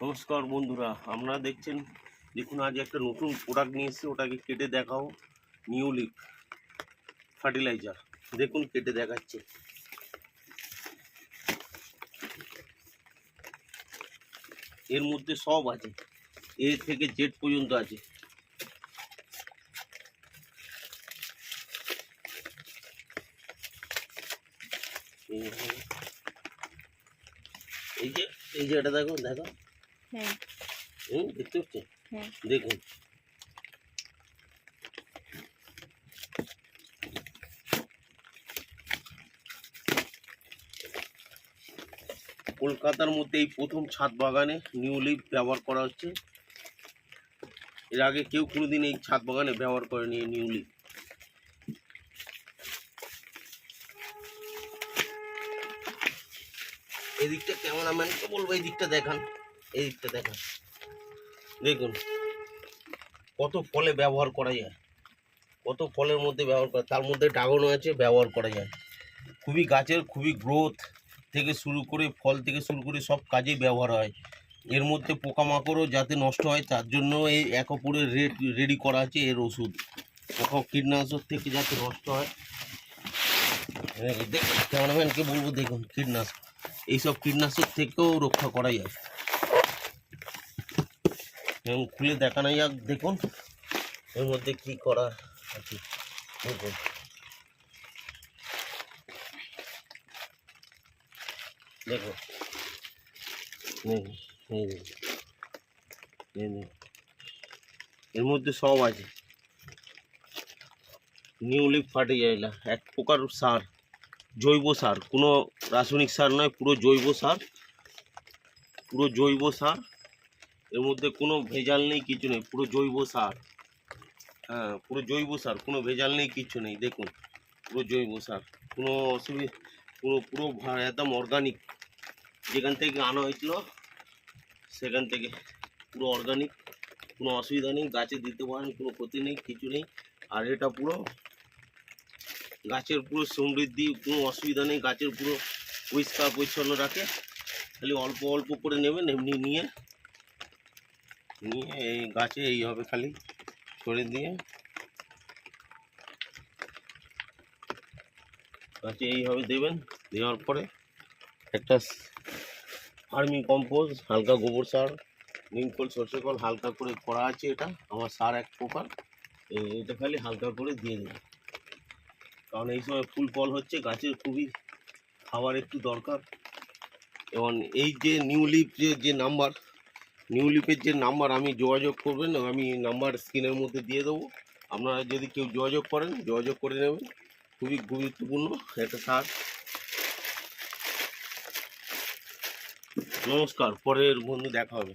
নমস্কার বন্ধুরা, আপনারা দেখুন আজ একটা নতুন প্রোডাক্ট নিয়ে এসেছি। ওটাকে কেটে দেখাও। New leaf fertiliser. দেখুন কেটে দেখাচ্ছে। এর মধ্যে সব আছে, এ থেকে জেড পর্যন্ত আছে। এই যে এটা দেখো দেখো। হ্যাঁ। দেখতে পাচ্ছেন? হ্যাঁ। দেখুন কলকাতার মধ্যে এই প্রথম ছাদ বাগানে নিউ লিফ ব্যবহার করা হচ্ছে। এর আগে কেউ কোনোদিন এই ছাদ বাগানে ব্যবহার করেনি নিউ লিফ। এই দিকটা ক্যামেরাম্যানকে বলবো এই দিকটা দেখান, এই দিকটা দেখান। দেখুন কত ফলে ব্যবহার করা যায়, কত ফলের মধ্যে ব্যবহার করা, তার মধ্যে ড্রাগনও আছে, ব্যবহার করা যায়। খুবই গাছের খুবই গ্রোথ থেকে শুরু করে ফল থেকে শুরু করে সব কাজেই ব্যবহার হয়। এর মধ্যে পোকামাকড়ও যাতে নষ্ট হয় তার জন্য এই একপুরে রেডি করা আছে এর ওষুধ। পোকা কীটনাশক থেকে যাতে নষ্ট হয়, ক্যামেরাম্যানকে বলবো দেখুন কীটনাশক, এইসব কীটনাশক থেকেও রক্ষা করা যায়। এবং খুলে দেখানো যাক। দেখুন এর মধ্যে কি করা আছে। দেখুন দেখুন এর মধ্যে সব আছে। নিউ লিফ ফার্টিলাইজার এক প্রকার সার, জৈব সার, কোনো রাসায়নিক সার নয়, পুরো জৈব সার, পুরো জৈব সার। এর মধ্যে কোনো ভেজাল নেই, কিছু নেই, পুরো জৈব সার। হ্যাঁ, পুরো জৈব সার, কোনো ভেজাল নেই, কিছু নেই। দেখুন পুরো জৈব সার, কোনো অসুবিধা, পুরো একদম অর্গানিক। যেখান থেকে আনা হয়েছিল সেখান থেকে পুরো অর্গানিক, কোনো অসুবিধা নেই। গাছে দিতে পারেন, কোনো ক্ষতি নেই, কিছু নেই। আর এটা পুরো গাছের পুরো সমৃদ্ধি, কোনো অসুবিধা নেই। গাছের পুরো পরিষ্কার পরিচ্ছন্ন রাখে। খালি অল্প অল্প করে নেবেন, এমনি নিয়ে এই গাছে এইভাবে খালি ছড়ে দিয়ে গাছে এইভাবে দেবেন। দেওয়ার পরে একটা ফার্মিং কম্পোস্ট, হালকা গোবর সার, নিমখোল, সর্ষে খোল হালকা করে করা আছে। এটা আমার সার এক প্রকার। এটা খালি হালকা করে দিয়ে দিন, কারণ এই সময় ফুল ফল হচ্ছে, গাছের খুবই খাবার একটু দরকার। এবং এই যে নিউ লিফ যে নাম্বার, নিউ লিফের যে নাম্বার আমি যোগাযোগ করবেন, আমি নাম্বার স্ক্রিনের মধ্যে দিয়ে দেবো। আপনারা যদি কেউ যোগাযোগ করেন, যোগাযোগ করে নেবেন। খুবই গুরুত্বপূর্ণ একটা সার। নমস্কার, পরের বন্ধু দেখা হবে।